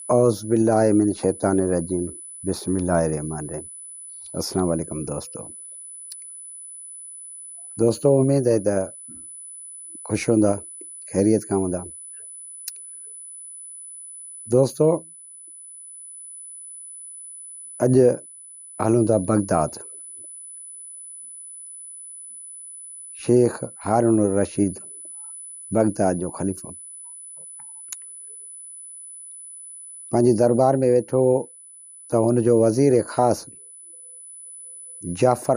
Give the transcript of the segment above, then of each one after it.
औज़ुबिल्लाहिमिनश्शैतानिर्रजीम बिस्मिल्लाहिर्रहमानिर्रहीम। अस्सलाम वालेकुम दोस्तों उम्मीद है त खुश हूंदा, खैरियत खां हूंदा। दोस्तों अॼु हलूं था बगदाद। शेख हारून रशीद बगदाद जो ख़लीफ़ो पंहिंजी दरबार में वेठो त हुनजो वज़ीर ख़ासि जाफ़र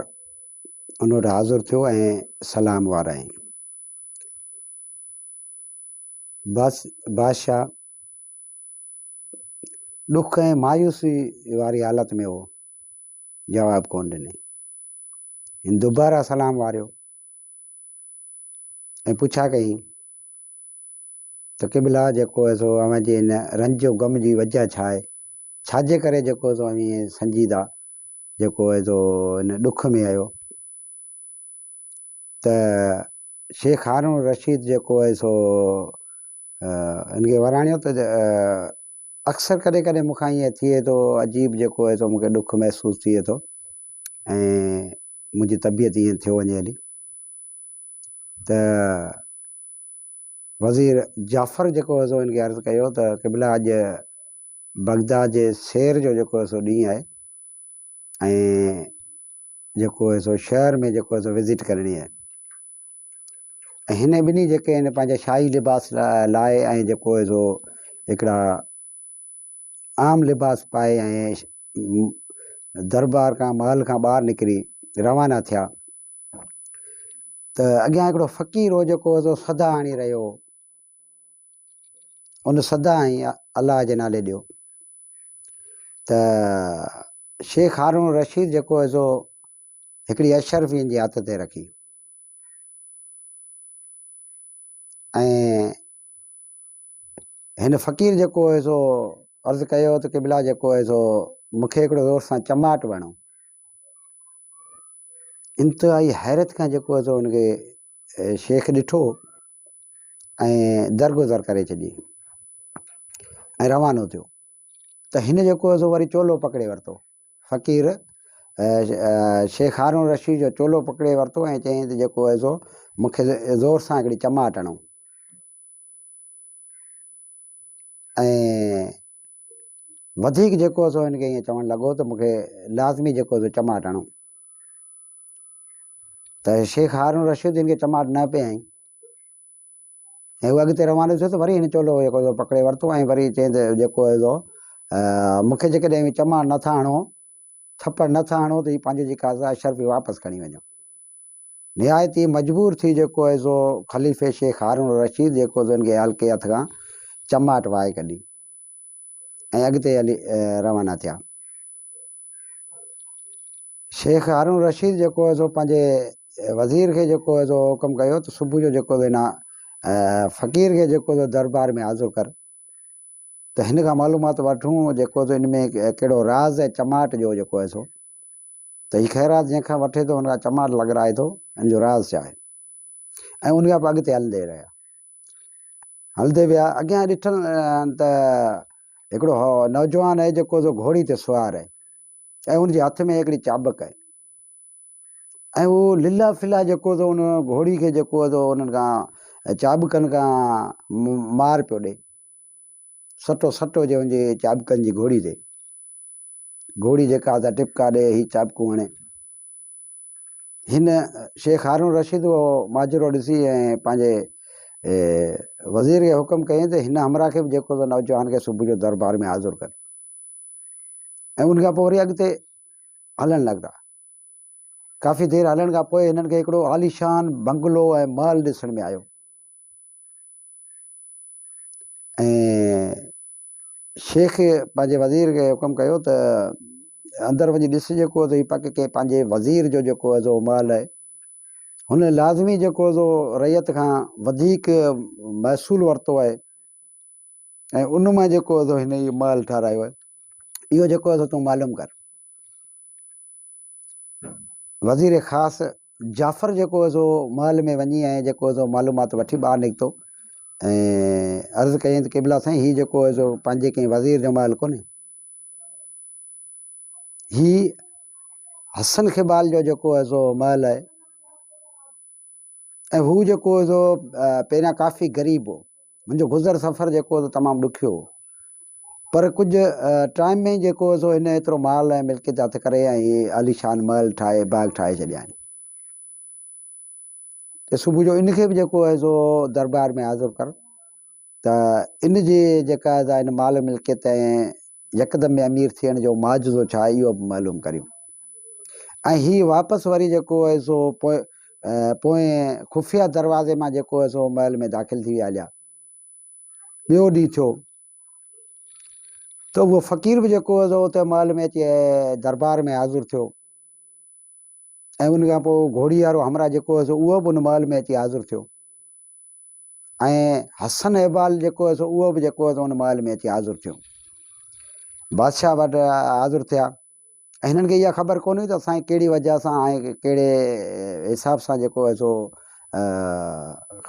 उन वटि हाज़िर थियो ऐं सलाम वारायईं। बादशाह ॾुख ऐं मायूसी वारी हालत में हो, जवाब कोन ॾिनई। हिन दुबारा सलाम वारियो ऐं पुछा कई त क़िबला जेको आहे सो अव्हां जे हिन रंज गम जी वजह छा आहे, छाजे करे जेको सो ईअं संजीदा जेको आहे सो हिन ॾुख में आयो। त शेख हारून रशीद जेको आहे सो हिनखे वराणियो त अक्सर कॾहिं कॾहिं मूंखां ईअं थिए थो, अजीब जेको आहे सो मूंखे ॾुख महसूसु थिए थो ऐं मुंहिंजी तबियत ईअं थियो वञे हली। त वज़ीर जाफ़र जेको आहे सो हिनखे अर्ज़ु कयो त क़िबला अॼु बगदाद जे शहर जो जेको आहे सो ॾींहुं आहे ऐं जेको आहे सो शहर में जेको आहे सो विज़िट करणी आहे ऐं हिन ॿिन्ही जेके आहिनि पंहिंजा शाही लिबास लाइ ऐं जेको आहे सो हिकिड़ा आम लिबास पाए ऐं दरबार खां महल खां ॿाहिरि निकिरी रवाना थिया त अॻियां हिकिड़ो फ़क़ीर हो जेको सो सदा आणी रहियो हो। उन सदा आई अलाह जे नाले ॾियो त शेख हारून रशीद जेको आहे सो हिकिड़ी अशरफ़ी जी हथ ते रखी ऐं हिन फ़क़ीर जेको आहे सो अर्ज़ु कयो त क़िबला जेको आहे सो मूंखे हिकिड़ो ज़ोर सां चमाट वणो। इंतिहाई हैरत खां जेको आहे सो हुनखे शेख ॾिठो ऐं दरगुज़र करे छॾी ऐं रवानो थियो त हिन जेको आहे सो वरी चोलो पकिड़े वरितो। फ़क़ीर शेख हारून रशीद जो चोलो पकिड़े वरितो ऐं चयईं त जेको आहे सो मूंखे ज़ोर सां हिकिड़ी चमाट हणो ऐं वधीक जेको आहे सो हिनखे ईअं चवणु लॻो त मूंखे लाज़मी जेको आहे सो चमाट हणो। त शेख हारून रशीद हिनखे चमाट न पिए आई ऐं उहो अॻिते रवानो थियो त वरी हिन चोलो जेको आहे पकिड़े वरितो ऐं वरी चयईं त जेको आहे सो मूंखे जेकॾहिं चमाट नथा हणो, थप्पड़ नथा हणो त हीअ पंहिंजी जेका अशरफ़ी वापसि खणी वञो। निहायत ई मजबूर थी जेको आहे सो ख़लीफ़े शेख हारून रशीद जेको सो हिनखे हल्के हथ खां चमाट वाहे कढी ऐं अॻिते हली रवाना थिया। शेख हारून रशीद जेको आहे सो पंहिंजे वज़ीर खे जेको आहे सो हुकुम कयो त सुबुह जो जेको हिन फ़क़ीर खे जेको दरबार में हाज़िर कर त हिन खां मालूमात वठूं जेको हिन में कहिड़ो राज़ आहे चमाट जो जेको आहे सो त हीअ ख़ैरात जंहिंखां वठे थो हुन खां चमाट लॻराए थो, हिन जो राज़ छा आहे। ऐं उन खां पोइ अॻिते हलंदे रहिया, हलंदे विया। अॻियां ॾिठनि त हिकिड़ो नौजवान आहे जेको सो घोड़ी ते सुवार आहे ऐं उनजे हथ में हिकिड़ी चाबक आहे ऐं उहो लीला फिला जेको सो उन घोड़ी खे जेको आहे सो उन्हनि खां चाबकनि खां मार पियो ॾे। सटो सटो जे हुनजे चाबकनि जी घोड़ी ते, घोड़ी जेका आहे टिपका ॾे, हीअ चाबकूं हणे। हिन शेख हारून रशीद उहो माजरो ॾिसी ऐं पंहिंजे वज़ीर खे हुकुम कयईं त हिन हमरा खे बि जेको सो नौजवान खे सुबुह जो दरबार में हाज़िर कर ऐं उनखां पोइ वरी अॻिते हलणु लॻा। काफ़ी देरि हलण खां पोइ हिननि खे हिकिड़ो आलीशान बंगलो ऐं महल ॾिसण में आयो ऐं शेख पंहिंजे वज़ीर खे हुकुम कयो त अंदरि वञी ॾिस जेको हीअ पक के पंहिंजे वज़ीर जो जेको आहे सो महल आहे, हुन लाज़मी जेको सो रैयत खां वधीक महसूल वरितो आहे ऐं उन मां जेको आहे सो हिन इहो महल ठारायो आहे, इहो जेको आहे सो तूं मालूम कर। वज़ीर ख़ासि जाफ़र जेको आहे सो महल में वञी ऐं जेको आहे सो मालूमात वठी ॿाहिरि निकितो ऐं अर्ज़ु कयईं त क़िबला साईं हीउ जेको आहे सो पंहिंजे कंहिं वज़ीर जो महल कोन्हे, हीउ हसन ख़िबाल जो जेको आहे सो महल आहे। ऐं हू जेको आहे सो पहिरियां काफ़ी ग़रीब हो, मुंहिंजो गुज़र सफ़र जेको हो तमामु ॾुखियो हो, पर कुझु टाइम में जेको आहे सो हिन एतिरो माल ऐं मिल्कियत हथ करे ऐं हीअ आलीशान महल ठाहे बाग ठाहे छॾिया आहिनि। त सुबुह जो इनखे बि जेको आहे सो दरबार में हाज़िर कर, त इन जी जेका इन माल मिल्कियत ऐं यकदमि अमीर थियण जो माजुज़ो छा आहे इहो बि मालूम करियूं। ऐं हीअ वापसि वरी जेको आहे सो पोइ खुफ़िया दरवाज़े मां जेको आहे सो महल में दाख़िल थी विया हलिया। ॿियो ॾींहुं थियो त उहो फ़क़ीर बि जेको आहे सो उते महल में अची दरबार में हाज़िर थियो, ऐं उन खां पोइ घोड़ी वारो हमरा जेको आहे सो उहो बि उन महल में अची हाज़िर थियो, ऐं हसन इक़बाल जेको आहे सो उहो बि जेको आहे सो उन महल में अची हाज़िर थियो, बादशाह वटि हाज़िर थिया। ऐं हिननि खे इहा ख़बर कोन्हे त असांखे कहिड़ी वजह सां ऐं कहिड़े हिसाब सां जेको आहे सो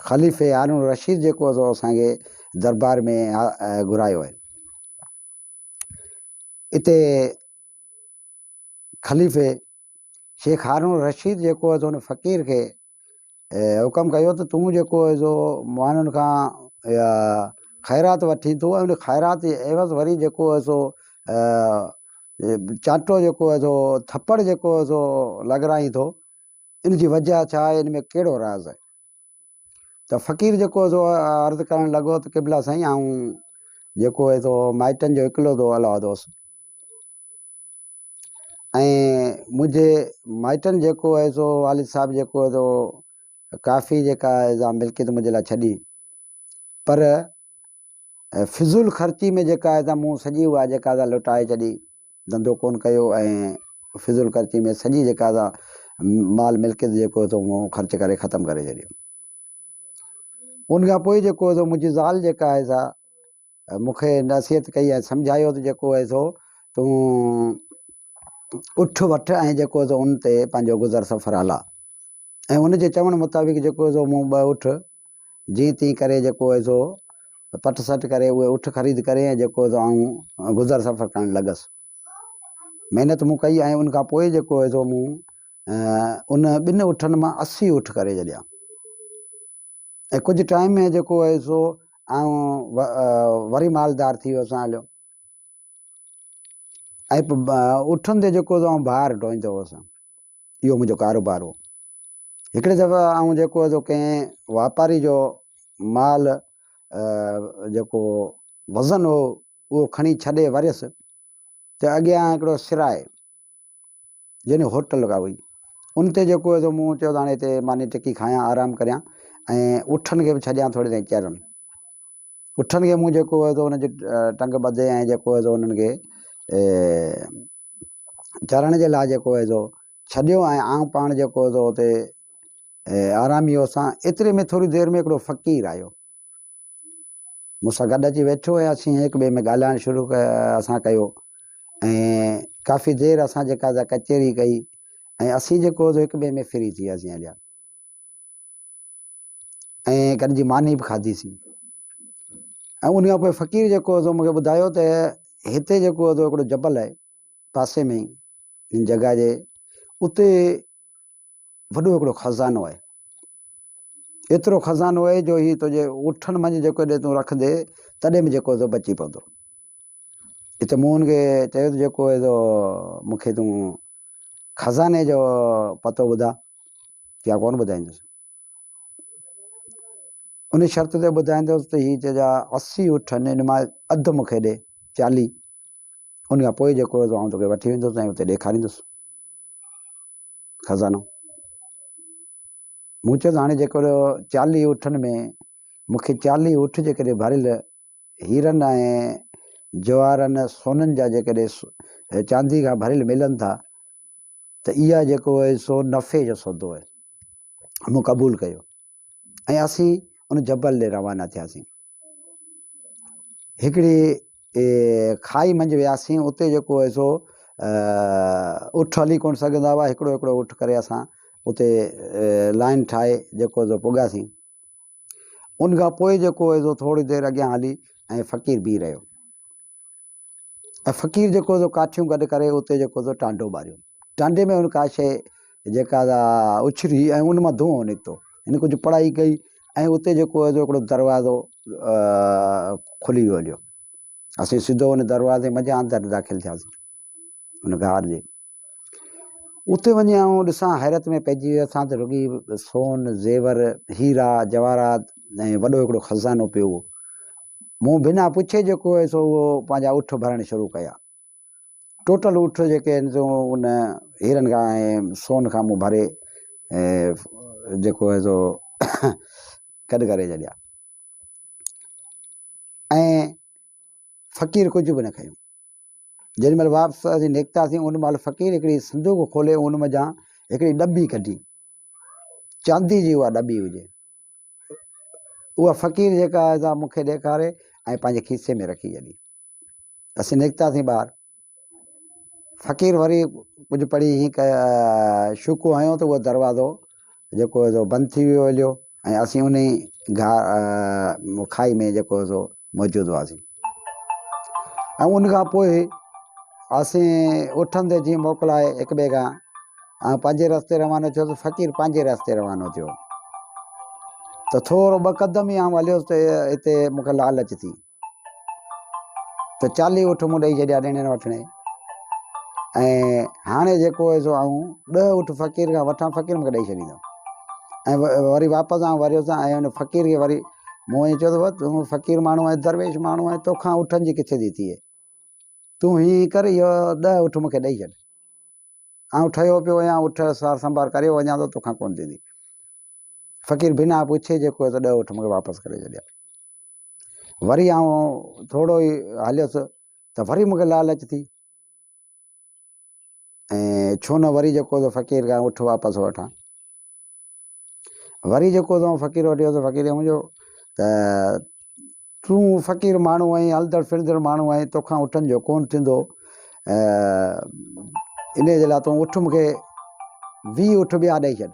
ख़लीफ़े हारून रशीद जेको आहे सो असांखे दरबार में घुरायो आहे। इते ख़लीफ़े शेख हारून रशीद जेको आहे सो उन फ़क़ीर खे हुकम कयो त तूं जेको आहे सो माण्हुनि खां ख़ैरात वठी थो, ऐं उन ख़ैरात जे एवज़ वरी जेको आहे सो चांटो जेको आहे सो थप्पड़ जेको आहे सो लॻराई थो, इन जी वजह छा आहे, इन में कहिड़ो राज़ आहे। त फ़क़ीर जेको आहे सो अर्ज़ु करणु लॻो त क़िबला साईं ऐं जेको आहे सो माइटनि जो इकलौतो औलाद हुउसि, ऐं मुंहिंजे माइटनि जेको आहे सो वालिद साहब जेको आहे सो काफ़ी जेका मिल्कियत मुंहिंजे लाइ छॾी, पर फिज़ूल ख़र्ची में जेका आहे मूं सॼी उहा जेका लुटाए छॾी, धंधो कोन कयो ऐं फिज़ूल ख़र्ची में सॼी जेका माल मिल्कियत जेको आहे मूं ख़र्च करे ख़तमु करे छॾियो। उन खां पोइ जेको आहे सो मुंहिंजी ज़ाल जेका आहे सा मूंखे नसीहत कई ऐं सम्झायो त जेको आहे सो तूं उठ वठ ऐं जेको आहे सो उन ते पंहिंजो गुज़र सफ़र हला, ऐं उनजे चवण मुताबिक़ जेको आहे सो मूं ॿ उठ जीअं तीअं करे जेको आहे सो पट सट करे उहे उठ ख़रीद करे ऐं जेको आहे सो आऊं गुज़र सफ़र करणु लॻसि। महिनत मूं कई ऐं उन खां पोइ जेको आहे सो मूं उन ॿिनि उठनि मां 80 उठ करे छॾिया, ऐं कुझु टाइम में जेको आहे सो आऊं वरी मालदार थी वियोसि हलियो, ऐं उठनि ते जेको आहे भार ढोईंदो हुउसि। इहो मुंहिंजो कारोबार हो। हिकिड़े दफ़ा आऊं जेको आहे सो कंहिं वापारी जो माल जेको वज़न हो उहो खणी छॾे वरियसि, त अॻियां हिकिड़ो सिराए जंहिं होटल का हुई, उन ते जेको आहे सो मूं चयो त हाणे हिते मानी टिकी खायां आराम करियां ऐं उठनि खे बि छॾियां थोरी ताईं चरनि। उठनि खे मूं जेको आहे सो उनजी टंग ॿधे ऐं जेको आहे सो उन्हनि खे चरण जे लाइ जेको आहे सो छॾियो, ऐं आऊं पाण जेको आहे सो हुते आरामीअ सां। एतिरे में थोरी देरि में हिकिड़ो फ़क़ीर आयो, मूंसां गॾु अची वेठो ऐं असीं हिक ॿिए में ॻाल्हाइणु शुरू असां कयो, ऐं काफ़ी देरि असां जेका कचेरी कई ऐं असीं जेको हिक ॿिए में फ्री थी वियासीं हलिया, ऐं गॾिजी मानी बि खाधीसीं। ऐं उन खां पोइ फ़क़ीर जेको आहे सो मूंखे ॿुधायो त हिते जेको आहे सो हिकिड़ो जबल आहे पासे में ई हिन जॻह जे, उते वॾो हिकिड़ो ख़ज़ानो आहे, एतिरो ख़ज़ानो आहे जो हीअ तुंहिंजे उठनि मंझि जेको ॾे तूं रखंदे तॾहिं बि जेको आहे सो बची पवंदो। हिते मूं हुनखे चयो त जेको आहे सो मूंखे तूं ख़ज़ाने जो पतो ॿुधा, या कोन ॿुधाईंदुसि। उन शर्त ते ॿुधाईंदुसि त हीअ तुंहिंजा 80 उठ आहिनि, हिन मां अधु मूंखे ॾे 40, उन खां पोइ जेको आहे आउं तोखे वठी वेंदुसि ऐं उते ॾेखारींदुसि ख़ज़ानो। मूं चयो त हाणे जेको 40 उठनि में मूंखे 40 उठ जेकॾहिं भरियल हीरनि ऐं जवाहरनि सोननि जा जेकॾहिं चांदी खां भरियल मिलनि था, त इहा जेको आहे सो नफ़े जो सौदो आहे। मूं क़बूल कयो ऐं असीं उन जबल ॾे रवाना थियासीं। हिकिड़ी खाई मंझि वियासीं, उते जेको आहे सो उठ हली कोन सघंदा हुआ, हिकिड़ो हिकिड़ो उठ करे असां उते लाइन ठाहे जेको आहे सो पुॻासीं। उन खां पोइ जेको आहे सो थोरी देरि अॻियां हली ऐं फ़क़ीर बीह रहियो ऐं फ़क़ीर जेको सो काठियूं गॾु करे उते जेको सो टांडो ॿारियो। टांडे में उन का शइ जेका उछरी ऐं उन मां धुओं निकितो। हिन कुझु पढ़ाई कई ऐं उते जेको आहे हिकिड़ो दरवाज़ो खुली वियो हलियो। असीं सिधो उन दरवाज़े मज़ा अंदरि दाख़िल थियासीं उन गार जे। उते वञी आऊं ॾिसां हैरत में पइजी वियो त रुॻी सोन ज़ेवर हीरा जवाहरात ऐं वॾो हिकिड़ो ख़ज़ानो पियो हुओ। मूं बिना पुछे जेको आहे सो उहो पंहिंजा उठ भरणु शुरू कया। टोटल उठ जेके आहिनि सो उन हीरनि खां ऐं सोन खां मूं भरे जेको आहे सो गॾु करे छॾिया ऐं फ़क़ीर कुझु बि न खयूं। जेॾी महिल वापसि असीं निकितासीं उन महिल फ़क़ीर हिकिड़ी संदूक खोले उन मज़ा हिकिड़ी डॿी कढी, चांदी जी उहा डॿी हुजे। उहा फ़क़ीर जेका आहे मूंखे ॾेखारे ऐं पंहिंजे खीसे में रखी छॾी। असीं निकितासीं ॿाहिरि। फ़क़ीर वरी कुझु पढ़ी हीअं शुकू हयो त उहो दरवाज़ो जेको आहे सो बंदि थी वियो हलियो ऐं असीं उन खाई में जेको सो मौजूदु हुआसीं। ऐं उन खां पोइ असीं उठनि ते जीअं मोकिलाए हिक ॿिए खां ऐं पंहिंजे रस्ते रवानो थियो त फ़क़ीर पंहिंजे रस्ते रवानो थियो। त थोरो ॿ क़दम ई आउं हलियोसि त हिते मूंखे लालच थी त 40 उठ मूं ॾेई छॾिया ॾियण वठणे। ऐं हाणे जेको आहे सो आऊं 10 उठ फ़क़ीर खां वठां, फ़क़ीर मूंखे ॾेई छॾींदो ऐं वरी वापसि आउं वरियोसि ऐं हुन फ़क़ीर खे वरी मूं ईअं चयो त तूं फ़क़ीर माण्हू आहे, दरवेश माण्हू आहे, तोखां उठनि जी किथे थी थिए, तूं हीअं कर इहो 10 उठ मूंखे ॾेई छॾ। ऐं ठहियो पियो आहियां उठ सार संभार करे वञा थो, तोखां कोन थींदी। फ़क़ीर बिना पुछे जेको आहे त 10 उठ मूंखे वापसि करे छॾिया। वरी आउं थोरो ई हलियुसि त वरी मूंखे लालच थी ऐं छो न वरी जेको फ़क़ीर खां उठ वापसि वठां। वरी जेको फ़क़ीर वठी वियुसि। फ़क़ीर मुंहिंजो त तूं फ़क़ीर माण्हू आहीं, हलंदड़ फिरंदड़ माण्हू आहीं, तोखां उठनि जो कोन थींदो, इन जे लाइ तूं उठ मूंखे 20 उठ ॿिया ॾेई छॾ।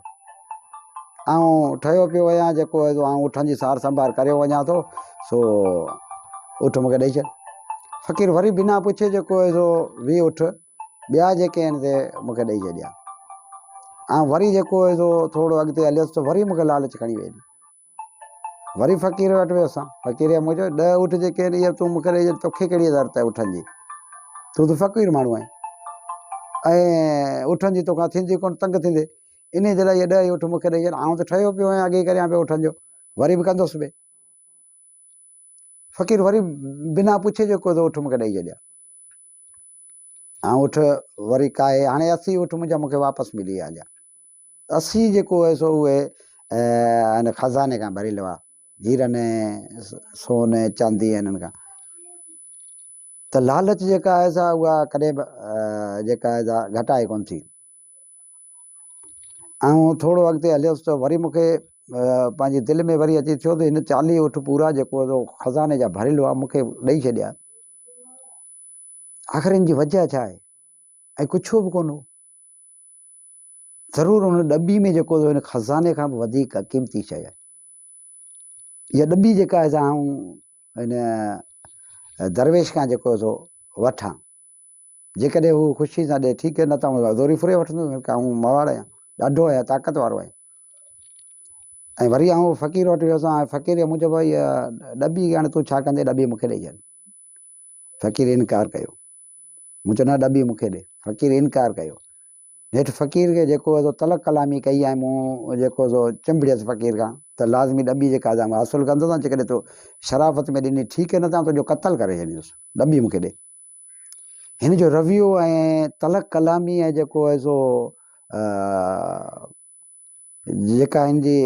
ऐं ठहियो पियो आहियां जेको आहे आउं उठनि जी सार संभार करे वञा थो, सो उठ मूंखे ॾेई छॾ। फ़क़ीर वरी बिना पुछे जेको आहे सो 20 उठ ॿिया जेके आहिनि से मूंखे ॾेई छॾिया। ऐं वरी जेको आहे सो थोरो अॻिते हलियुसि त वरी मूंखे लालच खणी वेही। वरी फ़क़ीर वटि वियुसि। फ़क़ीर मुंहिंजो 10 उठ जेके आहिनि इहे तूं मूंखे ॾेई, तोखे कहिड़ी ज़रूरत आहे उठनि जी, तूं त फ़क़ीर माण्हू आहीं ऐं उठनि जी तोखां थींदी कोन, तंग थींदे, इन जे लाइ इहे 10 उठ मूंखे ॾेई छॾ। आउं त ठहियो पियो आहियां अॻे करियां पियो उठनि जो, वरी बि कंदुसि बि। फ़क़ीर वरी बिना पुछे जेको उठ मूंखे ॾेई छॾिया। ऐं उठ वरी काए हाणे 80 उठ मुंहिंजा मूंखे वापसि मिली विया। 80 जेको आहे सो उहे हिन ख़ज़ाने खां भरियल हुआ, हीरनि सोन चांदी हिननि खां। त लालच जेका आहे सा उहा कॾहिं बि जेका आहे सा घटाए कोन थी। ऐं थोरो अॻिते हलियुसि त वरी मूंखे पंहिंजी दिलि में वरी अची थियो त हिन 40 उठ पूरा जेको ख़ज़ाने जा भरियल हुआ मूंखे ॾेई छॾिया। आख़िर हिन जी वजह छा आहे? ऐं कुझु बि कोन हो। ज़रूरु हुन डॿी में जेको हिन ख़ज़ाने खां बि वधीक क़ीमती शइ आहे। इहा डॿी जेका आहे आउं हिन दरवेश खां जेको सो वठां, जेकॾहिं हू ख़ुशी सां ॾे ठीकु आहे, न त ज़ोरी फुरे वठंदुसि, आउं मवाड़ आहियां, ॾाढो आहियां, ताक़त वारो आहियां। ऐं वरी आउं फ़क़ीर वटि वियुसि। ऐं फ़क़ीर मुंहिंजो भाई इहा डॿी हाणे तूं छा कंदे, डॿी मूंखे ॾेई छॾ। फ़क़ीर इनकार कयो। मूं चयो न डॿी मूंखे ॾे। फ़क़ीर इनकार कयो। हेठि फ़क़ीर खे जेको आहे तलक कलामी कई ऐं मूं जेको सो चिंबड़ियसि फ़क़ीर खां त लाज़मी डॿी जेका आहे मां हासिलु कंदुसि, जेकॾहिं तूं शराफ़त में ॾिनी ठीकु आहे, न त तुंहिंजो क़तल करे छॾींदुसि, डॿी मूंखे ॾे। हिन जो रवैयो ऐं तलक कलामी ऐं जेको आहे सो जेका हिन जी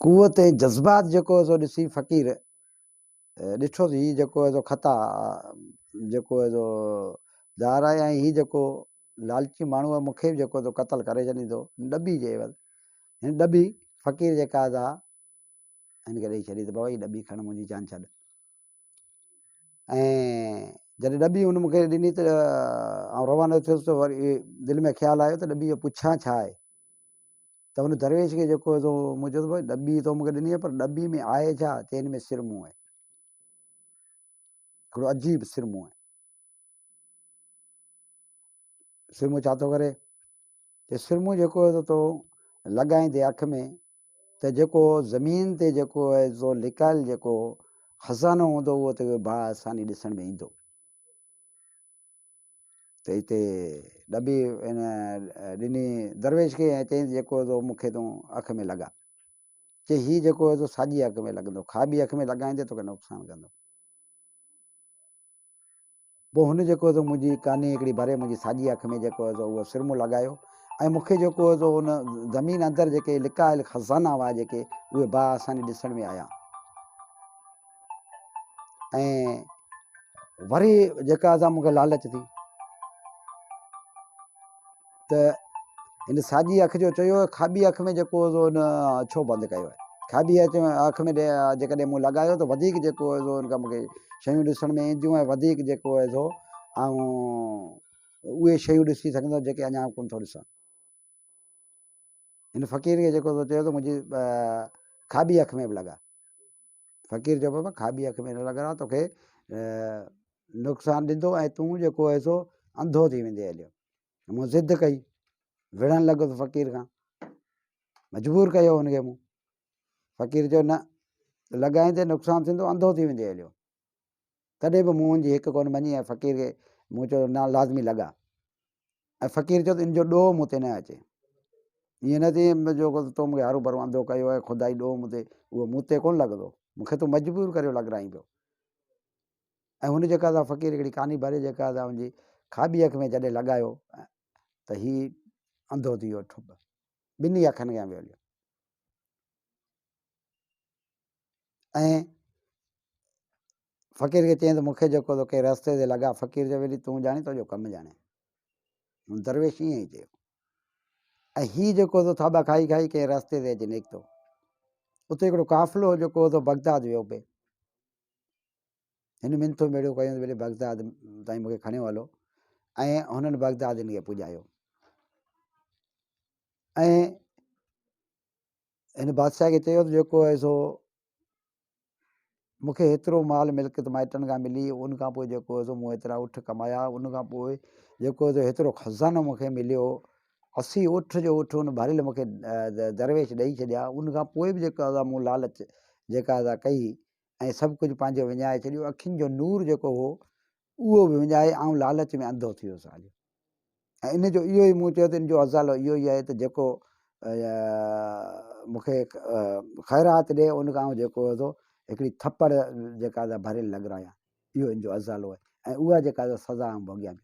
कुवत ऐं जज़्बात जेको आहे सो ॾिसी फ़क़ीर ॾिठोसि हीउ जेको आहे सो ख़ता जेको आहे सो ज़ाहिर आहे, ऐं हीउ जेको लालची माण्हू आहे मूंखे बि जेको क़तल करे छॾींदो डॿी जे एवज़। हिन डॿी फ़क़ीर जेका आहे हिनखे ॾेई छॾी त बाबा हीअ डॿी खण, मुंहिंजी जान छॾ। ऐं जॾहिं डॿी हुन मूंखे ॾिनी त रवानो थियुसि त वरी दिलि में ख़्यालु आयो त डॿी जो पुछां छा आहे। त हुन दरवेश खे जेको आहे सो मूं चयो भई ॾॿी तो मूंखे ॾिनी आहे, पर ॾॿी में आहे छा, चई हिन में सिरमूं आहे, हिकिड़ो अजीब सिरमूं आहे। सिरमूं छा थो करे, त सिरमूं जेको आहे तो लॻाईंदे अखि में, त जेको ज़मीन ते जेको आहे सो लिकायल जेको खज़ानो हूंदो उहो त बासानी ॾिसण में ईंदो। त हिते ॾॿी इन ॾिनी दरवेश खे ऐं चई जेको आहे मूंखे तूं अखि में लॻा, चई हीउ जेको आहे सो साॼी अखि में लॻंदो, खाॿी अखि में लॻाईंदे तोखे नुक़सानु कंदो। पोइ हुन जेको आहे मुंहिंजी कानी हिकिड़ी भरे मुंहिंजी साॼी अखि में जेको आहे उहो सिरमो लॻायो, ऐं मूंखे जेको आहे हुन ज़मीन अंदरि जेके लिकायल खज़ाना हुआ जेके उहे बासानी ॾिसण में आया। ऐं वरी जेका असां मूंखे लालच थी, त हिन साॼी अखि जो चयो खाॿी अखि में जेको हुन छो बंदि कयो आहे। खाॿी अखि में जेकॾहिं मूं लॻायो त वधीक जेको आहे हुनखां मूंखे शयूं ॾिसण में ईंदियूं, ऐं वधीक जेको आहे सो ऐं उहे शयूं ॾिसी सघंदो जेके अञा कोन थो ॾिसां। हिन फ़क़ीर खे जेको चयो त मुंहिंजी खाॿी अखि में बि लॻा। फ़क़ीर चयो बाबा खाॿी अखि में न लॻा, तोखे नुक़सानु ॾींदो ऐं तूं जेको आहे सो अंधो थी वेंदे हलियो। मूं ज़िद कई, विढ़ण लॻुसि फ़क़ीर खां, मजबूर कयो हुनखे मूं। फ़क़ीर चयो न, लॻाईंदे नुक़सानु थींदो, अंधो थी वेंदे हलियो। तॾहिं बि मूं मुंहिंजी हिकु कोन मञी, ऐं फ़क़ीर खे मूं चयो न लाज़मी लॻा। ऐं फ़क़ीर चयो त इन जो ॾोह मूं ते न अचे, ईअं न थी जेको तो मूंखे हरू भरू अंधो कयो आहे, ख़ुदाई ॾोह मूं ते, उहो मूं ते कोन लॻंदो, मूंखे तूं मजबूर करे लॻाराई पियो। ऐं हुन जेका असां फ़क़ीर हिकिड़ी कानी भरे जेका असां मुंहिंजी खाॿी अखि में जॾहिं लॻायो त हीउ अंधो थी वियो ठुप, ॿिन्ही अखियुनि खां वियो हलियो। ऐं फ़क़ीर खे चयईं त मूंखे जेको तो कंहिं रस्ते ते लॻा, फ़क़ीर चयो वरी तूं ॼाणे तुंहिंजो कमु ॼाणे, दरवेश ईअं ई चयो। ऐं हीउ जेको थाॿा खाई खाई कंहिं रस्ते ते अची निकितो, उते हिकिड़ो काफ़िलो जेको बगदाद वियो पिए। हिन मिनथूं मेड़ियूं कयूं भले बगदाद ताईं मूंखे खणियो हलो, ऐं हुननि बगदाद हिन खे पुॼायो। ऐं हिन बादशाह खे चयो त जेको आहे सो मूंखे हेतिरो माल मिल्कियत माइटनि खां मिली, उन खां पोइ जेको आहे सो मूं हेतिरा उठ कमाया, उन खां पोइ जेको हेतिरो खज़ानो मूंखे मिलियो, 80 उठ जो उठ उन भरियल मूंखे दरवेश ॾेई छॾिया। उन खां पोइ बि जेका मूं लालच जेका असां कई ऐं सभु कुझु पंहिंजो विञाए छॾियो, अखियुनि जो नूर जेको हो उहो बि विञाए, ऐं लालच में अंधो थी वियुसि हलियो। ऐं इन जो इहो ई मूं चयो त इन जो अज़ालो इहो ई आहे त जेको मूंखे ख़ैरात ॾिए उन खां जेको हिकिड़ी थप्पड़ जेका भरियल लॻरायां, इहो इन जो अज़ालो आहे। ऐं उहा जेका सज़ा भोॻियां।